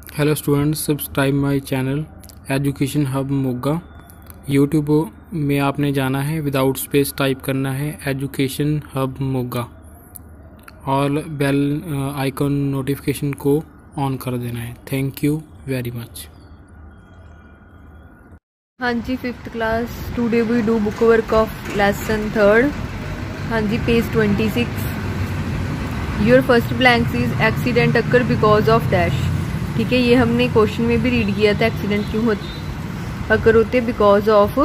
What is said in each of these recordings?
Hello students, subscribe my channel education hub Moga. YouTube में आपने जाना है, विदाउट स्पेस टाइप करना है एजुकेशन हब मोगा और बेल आइकन नोटिफिकेशन को ऑन कर देना है। Thank you very much. हाँ जी, 5th class today we do book work of lesson 3rd। हाँ जी, page 26। Your first blank is accident occur because of dash. ठीक है, ये हमने क्वेश्चन में भी रीड किया था। एक्सीडेंट क्यों अकर होते? Because of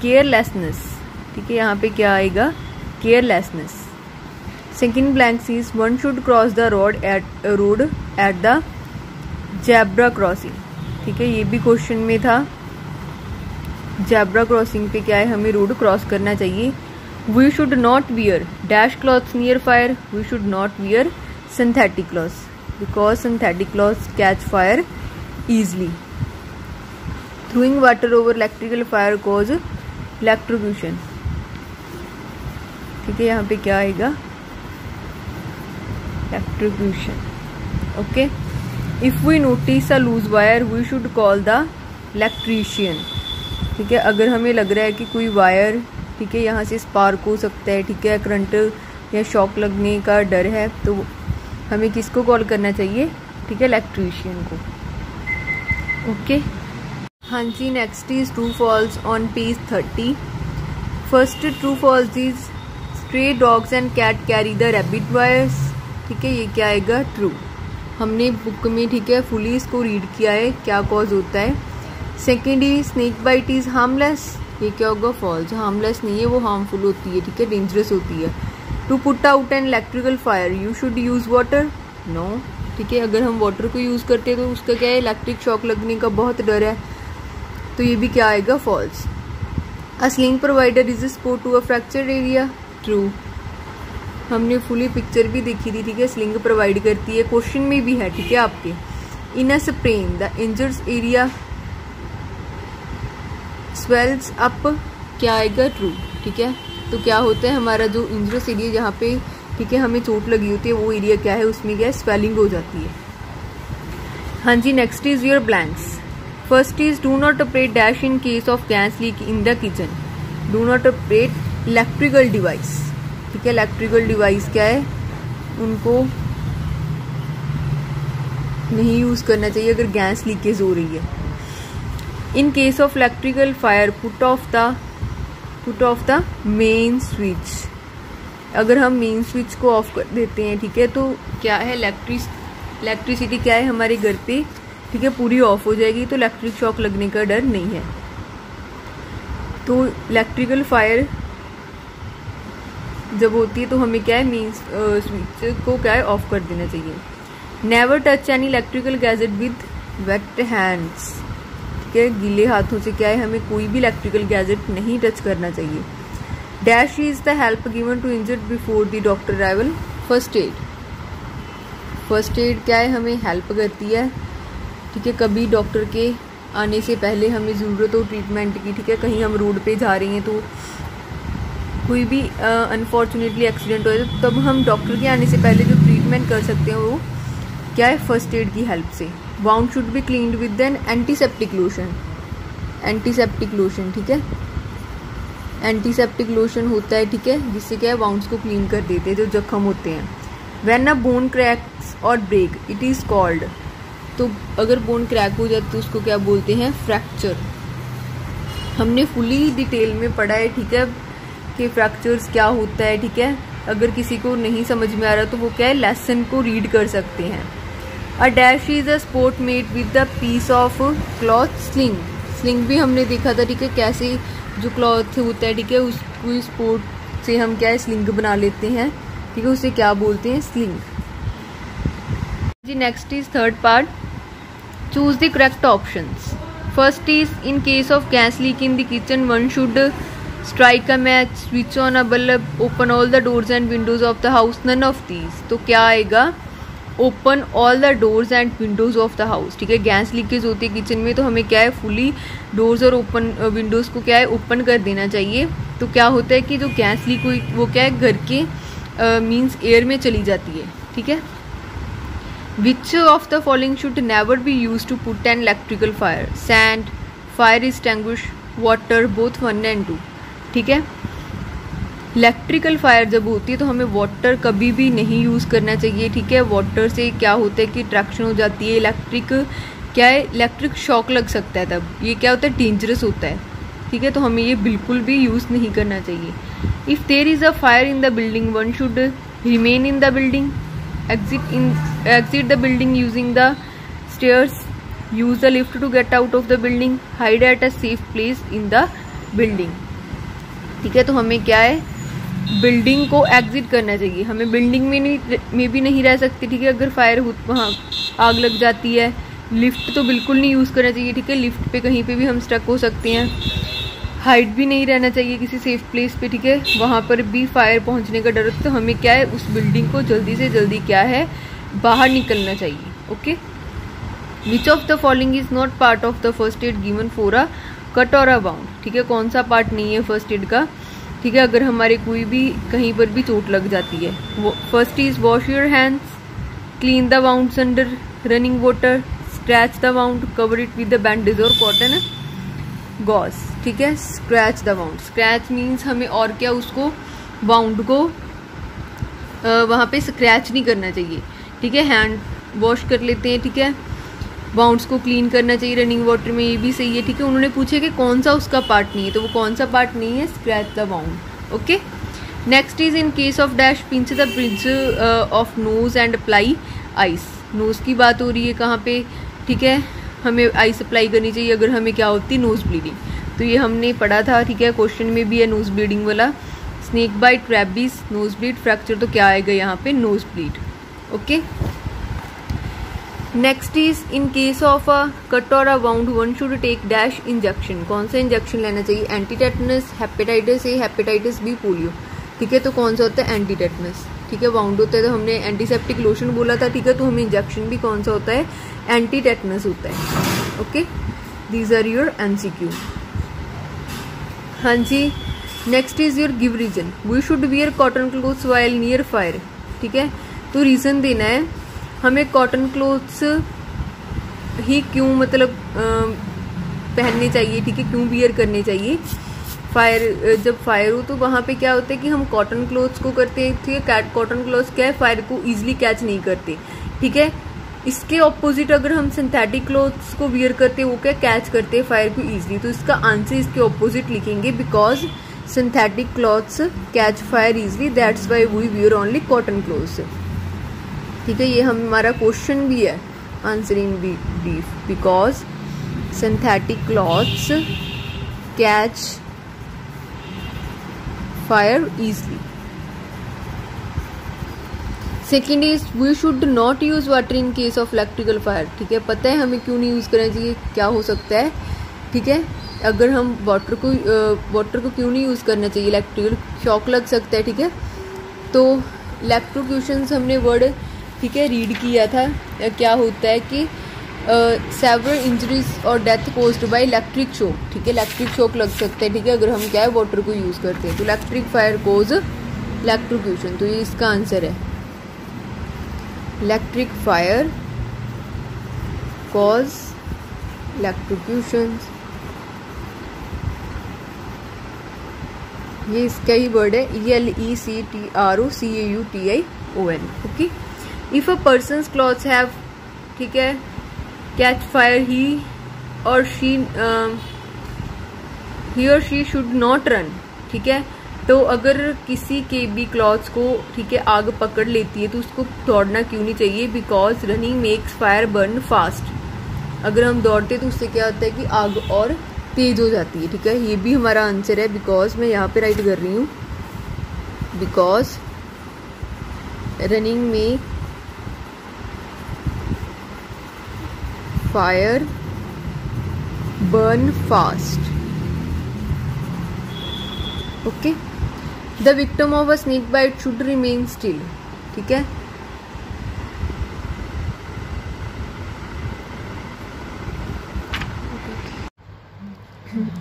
carelessness. ठीक है, यहाँ पे क्या आएगा? Carelessness. Second blank is one should cross the road at the zebra crossing. ठीक है, ये भी क्वेश्चन में था। जेब्रा क्रॉसिंग पे क्या है? हमें रोड क्रॉस करना चाहिए। We should not wear dash clothes near fire. We should not wear synthetic clothes because synthetic cloths catch fire easily. Throwing water over electrical fire cause electrocution. ठीक है, यहाँ पे क्या आएगा? electrocution. Okay. If we notice a loose wire, we should call the electrician. ठीक है, अगर हमें लग रहा है कि कोई वायर, ठीक है, यहाँ से स्पार्क हो सकता है, ठीक है, करंट या शॉक लगने का डर है, तो हमें किसको कॉल करना चाहिए? ठीक है, इलेक्ट्रीशियन को। ओके। हाँ जी, next is true false on page 30। First true false is stray dogs and cat carry the rabies virus. ठीक है, ये क्या आएगा? ट्रू। हमने बुक में, ठीक है, फुली इसको रीड किया है, क्या कॉज होता है। Second is snake bite is harmless. ये क्या होगा? फॉल्स। हार्मलेस नहीं है, वो हार्मफुल होती है, ठीक है, डेंजरस होती है। To put out an electrical fire you should use water. No. ठीक है, अगर हम वाटर को यूज करते हैं तो उसका क्या है? इलेक्ट्रिक शॉक लगने का बहुत डर है, तो ये भी क्या आएगा? False. A sling provider is support to a fracture area. True. हमने फुली पिक्चर भी देखी थी, ठीक है, स्लिंग प्रोवाइड करती है, क्वेश्चन में भी है, ठीक है, आपके। In a sprain the injured area swells up. क्या आएगा? ट्रू। ठीक है, तो क्या होता है? हमारा जो इंजरस एरिया जहाँ पे, ठीक है, हमें चोट लगी होती है, वो एरिया क्या है? उसमें क्या है? स्वेलिंग हो जाती है। हाँ जी, next is your blanks. First is do not operate dash in case of gas leak in the kitchen. Do not operate electrical device. ठीक है, इलेक्ट्रिकल डिवाइस क्या है? उनको नहीं यूज करना चाहिए अगर गैस लीकेज हो रही है। इन case of electrical fire put off the main switch. अगर हम मेन स्विच को ऑफ कर देते हैं, ठीक है, तो क्या है? इलेक्ट्रिसिटी क्या है हमारे घर पे, ठीक है, पूरी ऑफ हो जाएगी, तो इलेक्ट्रिक शॉक लगने का डर नहीं है। तो इलेक्ट्रिकल फायर जब होती है तो हमें क्या है? मेन स्विच को क्या है? ऑफ कर देना चाहिए। Never touch any electrical gadget with weight hands. गीले हाथों से क्या है? हमें कोई भी इलेक्ट्रिकल गैजेट नहीं टच करना चाहिए। Dash is the help given to injured before the doctor arrival. First aid. First aid क्या है? हमें हेल्प करती है, ठीक है, कभी डॉक्टर के आने से पहले हमें ज़रूरत हो ट्रीटमेंट की, ठीक है, कहीं हम रोड पे जा रहे हैं तो कोई भी अनफॉर्चुनेटली एक्सीडेंट हो जाए, तब हम डॉक्टर के आने से पहले जो ट्रीटमेंट कर सकते हैं वो क्या है? फर्स्ट एड की हेल्प से। Wound should be cleaned with N antiseptic lotion. Antiseptic lotion, ठीक है, एंटीसेप्टिक लोशन होता है, ठीक है, जिससे क्या है? वाउंड्स को क्लीन कर देते हैं जो जख्म होते हैं। व्हेन अ बोन क्रैक्स और ब्रेक इट इज कॉल्ड। तो अगर बोन क्रैक हो जाए तो उसको क्या बोलते हैं? फ्रैक्चर। हमने फुली डिटेल में पढ़ा है, ठीक है, कि फ्रैक्चर्स क्या होता है, ठीक है। अगर किसी को नहीं समझ में आ रहा तो वो क्या है? लेसन को रीड कर सकते हैं। A dash is a sport made with the piece of cloth sling. Sling भी हमने देखा था, ठीक है, कैसे जो क्लॉथ होता है, ठीक है, उसको स्पोर्ट से हम क्या है? स्लिंग बना लेते हैं, ठीक है, उसे क्या बोलते हैं? स्लिंग। जी, next is third part. Choose the correct options. First is in case of gas leak in the kitchen one should strike a match, switch on a bulb, open all the doors and windows of the house. None of these. तो क्या आएगा? Open all the doors and windows of the house. ठीक है, gas leakage होती है kitchen में तो हमें क्या है? फुली डोर्स और ओपन विंडोज को क्या है? ओपन कर देना चाहिए। तो क्या होता है कि जो गैस लीक हुई वो क्या है? घर के मीन्स एयर में चली जाती है, ठीक है। Which of the following should never be use to put an electrical fire? Sand, fire extinguish, water, both 1 and 2। ठीक है, इलेक्ट्रिकल फायर जब होती है तो हमें वाटर कभी भी नहीं यूज़ करना चाहिए। ठीक है, वाटर से क्या होता है कि ट्रैक्शन हो जाती है, इलेक्ट्रिक शॉक लग सकता है, तब ये क्या होता है, डेंजरस होता है। ठीक है, तो हमें ये बिल्कुल भी यूज़ नहीं करना चाहिए। If there is a fire in the building, one should remain in the building, exit the building using the stairs, use the lift to get out of the building, hide at a safe place in the building। ठीक है, तो हमें क्या है, building को exit करना चाहिए, हमें बिल्डिंग में भी नहीं रह सकते। ठीक है, अगर फायर वहाँ आग लग जाती है, लिफ्ट तो बिल्कुल नहीं यूज़ करना चाहिए। ठीक है, लिफ्ट पे कहीं पे भी हम स्टक हो सकते हैं, हाइट भी नहीं रहना चाहिए किसी सेफ प्लेस पे। ठीक है, वहाँ पर भी फायर पहुँचने का डर, तो हमें क्या है, उस बिल्डिंग को जल्दी से जल्दी क्या है, बाहर निकलना चाहिए। Okay, which of the following is not part of the first aid given for a cut और अ बाउंड? ठीक है, कौन सा पार्ट नहीं है फर्स्ट एड का? ठीक है, अगर हमारे कोई भी कहीं पर भी चोट लग जाती है। First is wash your hands, clean the wounds under running water, scratch the wound, cover it with the bandage और कॉटन गॉज। ठीक है, scratch the wound, scratch means हमें और क्या, उसको वाउंड को वहाँ पे स्क्रैच नहीं करना चाहिए। ठीक है, हैंड वॉश कर लेते हैं। ठीक है, वाउंड्स को क्लीन करना चाहिए रनिंग वाटर में, ये भी सही है। ठीक है, उन्होंने पूछे कि कौन सा उसका पार्ट नहीं है, तो वो कौन सा पार्ट नहीं है, scratch the wound. Okay, next is in case of dash pinch the bridge of nose and apply ice. Nose की बात हो रही है कहाँ पे? ठीक है, हमें आइस अप्लाई करनी चाहिए अगर हमें क्या होती है, नोज ब्लीडिंग। तो ये हमने पढ़ा था। ठीक है, क्वेश्चन में भी है नोज ब्लीडिंग वाला। Snake bite, rabies, nose bleed, fracture, तो क्या आएगा यहाँ पे, nose bleed. Okay, next is in case of a cut और a wound, one should take dash injection. कौन सा इंजेक्शन लेना चाहिए? Anti tetanus, hepatitis A, hepatitis B, polio. ठीक है, तो कौन सा होता है, एंटी टेटनस। ठीक है, वाउंड होता है तो हमने एंटीसेप्टिक लोशन बोला था। ठीक है, तो हमें इंजेक्शन भी कौन सा होता है, एंटी टेटनस होता है। Okay, these are your MCQ। हाँ जी, next is your give reason. We should wear cotton clothes while near fire. ठीक है, तो रीजन देना है हमें कॉटन क्लोथ्स ही क्यों मतलब पहनने चाहिए। ठीक है, क्यों वियर करने चाहिए? फायर, जब फायर हो तो वहाँ पे क्या होता है कि हम कॉटन क्लोथ्स को करते हैं। ठीक है, कॉटन क्लोथ्स क्या है, फायर को इजीली कैच नहीं करते। ठीक है, इसके ऑपोजिट अगर हम सिंथेटिक क्लोथ्स को वियर करते हैं, वो क्या कैच करते हैं फायर को इजीली। तो इसका आंसर इसके ऑपोजिट लिखेंगे, because synthetic clothes catch fire easily, that's why we wear only cotton clothes. ठीक है, ये हमारा क्वेश्चन भी है, answering brief, because synthetic clothes catch fire easily. Second is we should not use water in case of electrical fire. ठीक है, पता है हमें क्यों नहीं यूज करना चाहिए, क्या हो सकता है? ठीक है, अगर हम वाटर को क्यों नहीं यूज़ करना चाहिए, इलेक्ट्रिकल शॉक लग सकता है। ठीक है, तो इलेक्ट्रोक्यूशंस हमने वर्ड, ठीक है, रीड किया था। क्या होता है कि सेवरल इंजरीज और death caused by electric shock. ठीक है, इलेक्ट्रिक शॉक लग सकता है। ठीक है, अगर हम क्या है वाटर को यूज़ करते हैं, तो इलेक्ट्रिक फायर कोज इलेक्ट्रोक्यूशन, तो ये इसका आंसर है, इलेक्ट्रिक फायर कॉज इलेक्ट्रोक्यूशंस। ये इसका ही वर्ड है, ELECTROCAUTION। Okay, if a persons clothes have, ठीक है, कैच फायर, ही और शी शुड नॉट रन। ठीक है, तो अगर किसी के भी क्लॉथ्स को, ठीक है, आग पकड़ लेती है तो उसको दौड़ना क्यों नहीं चाहिए? Because running makes fire burn fast. अगर हम दौड़ते तो उससे क्या होता है कि आग और तेज हो जाती है। ठीक है, ये भी हमारा आंसर है, बिकॉज मैं यहाँ पे राइट कर रही हूँ, बिकॉज रनिंग में fire burn fast. Okay, the victim of a snake bite should remain still. ठीक है,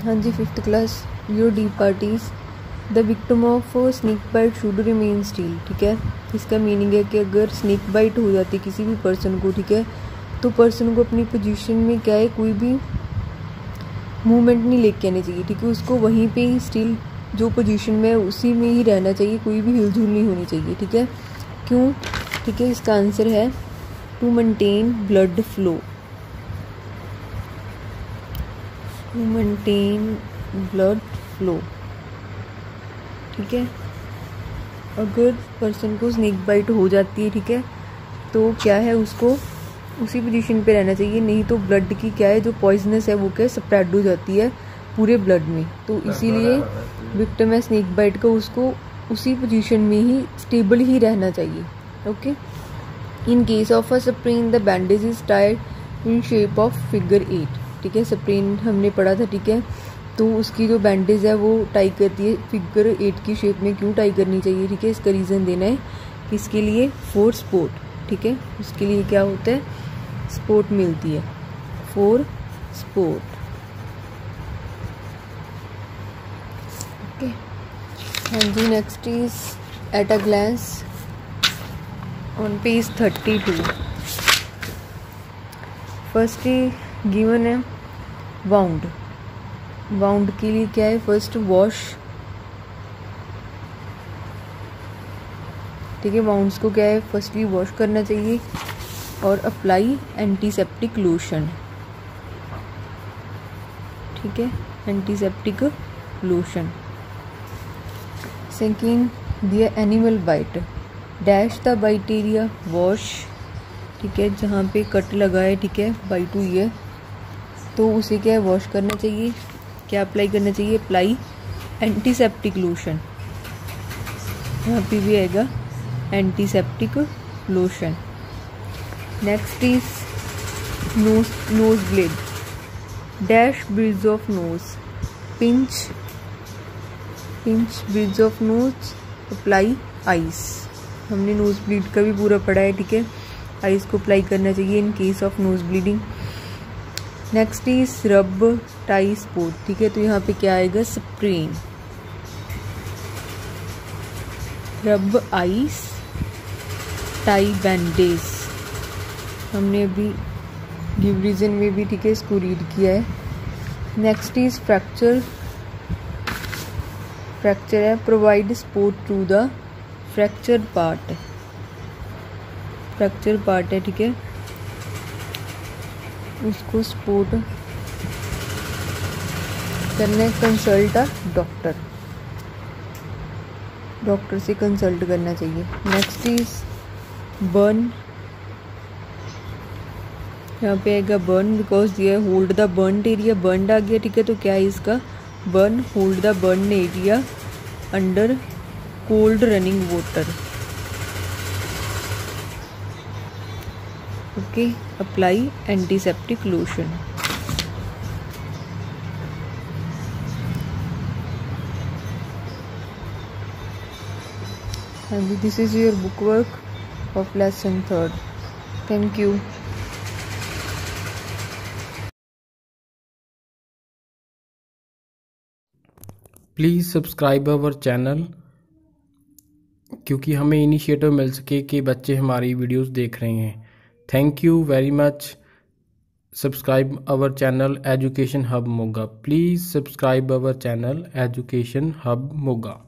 हाँ जी, 5th class your D parties the victim of snake bite should remain still, ठीक है। इसका मीनिंग है कि अगर स्नेक बाइट हो जाती है किसी भी पर्सन को, ठीक है, तो पर्सन को अपनी पोजीशन में क्या है कोई भी मूवमेंट नहीं लेके आनी चाहिए, ठीक है। उसको वहीं पे ही स्टिल जो पोजीशन में है उसी में ही रहना चाहिए, कोई भी हिलजुल नहीं होनी चाहिए, ठीक है। क्यों, ठीक है, इसका आंसर है to maintain blood flow, to maintain blood flow, ठीक है। अगर पर्सन को स्नेक बाइट हो जाती है, ठीक है, तो क्या है उसको उसी पोजीशन पे रहना चाहिए, नहीं तो ब्लड की क्या है जो पॉइजनस है वो क्या स्प्रेड हो जाती है पूरे ब्लड में। तो इसीलिए विक्टिम है स्नेक बाइट का, उसको उसी पोजीशन में ही स्टेबल ही रहना चाहिए, okay. In case of a sprain the bandage is tied in shape of figure 8, ठीक है। स्प्रेन हमने पढ़ा था, ठीक है, तो उसकी जो बैंडेज है वो टाई करती है फिगर 8 की शेप में। क्यों टाई करनी चाहिए, ठीक है, इसका रीज़न देना है किसके लिए, फॉर स्पोर्ट, ठीक है। उसके लिए क्या होता है, स्पोर्ट मिलती है, फॉर स्पोर्ट, ओके। हाँ जी, next is at a glance on page 32। First given है वाउंड, वाउंड के लिए क्या है, फर्स्ट वॉश, ठीक है। वाउंड्स को क्या है फर्स्टली वॉश करना चाहिए और अप्लाई एंटीसेप्टिक लोशन, ठीक है, एंटीसेप्टिक लोशन। सेकेंड दिया animal bite, dash the bite area, wash, ठीक है, जहाँ पे कट लगा है, ठीक है, बाइट हुई है तो उसे क्या है वॉश करना चाहिए। क्या अप्लाई करना चाहिए, अप्लाई एंटीसेप्टिक लोशन, यहाँ पे भी आएगा antiseptic lotion. Next is nose bleed, dash bridge of nose, pinch bridge of nose, apply ice. हमने नोज ब्लीड का भी पूरा पढ़ा है, ठीक है, आइस को अप्लाई करना चाहिए इन case of nose bleeding. Next is रब टाई स्पोर्ट, ठीक है, तो यहाँ पे क्या आएगा, स्प्रेन, रब आइस टाई बैंडेज। हमने अभी गिव रीजन में भी, ठीक है, इसको रीड किया है। नेक्स्ट इज फ्रैक्चर, फ्रैक्चर है provide support to the fracture part, fracture part है, ठीक है, उसको सपोर्ट करना है, कंसल्ट अ डॉक्टर, डॉक्टर से कंसल्ट करना चाहिए। नेक्स्ट इज बर्न, यहाँ पे आएगा बर्न बिकॉज ये hold the burn area, burn आ गया, ठीक है, तो क्या है इसका, burn hold the burn area under cold running water, okay, apply antiseptic lotion. And this is your book work of lesson 3rd. Thank you. Please subscribe our channel, क्योंकि हमें इनिशिएटिव मिल सके कि बच्चे हमारी वीडियोस देख रहे हैं। Thank you very much. Subscribe our channel education hub Moga. Please subscribe our channel education hub Moga.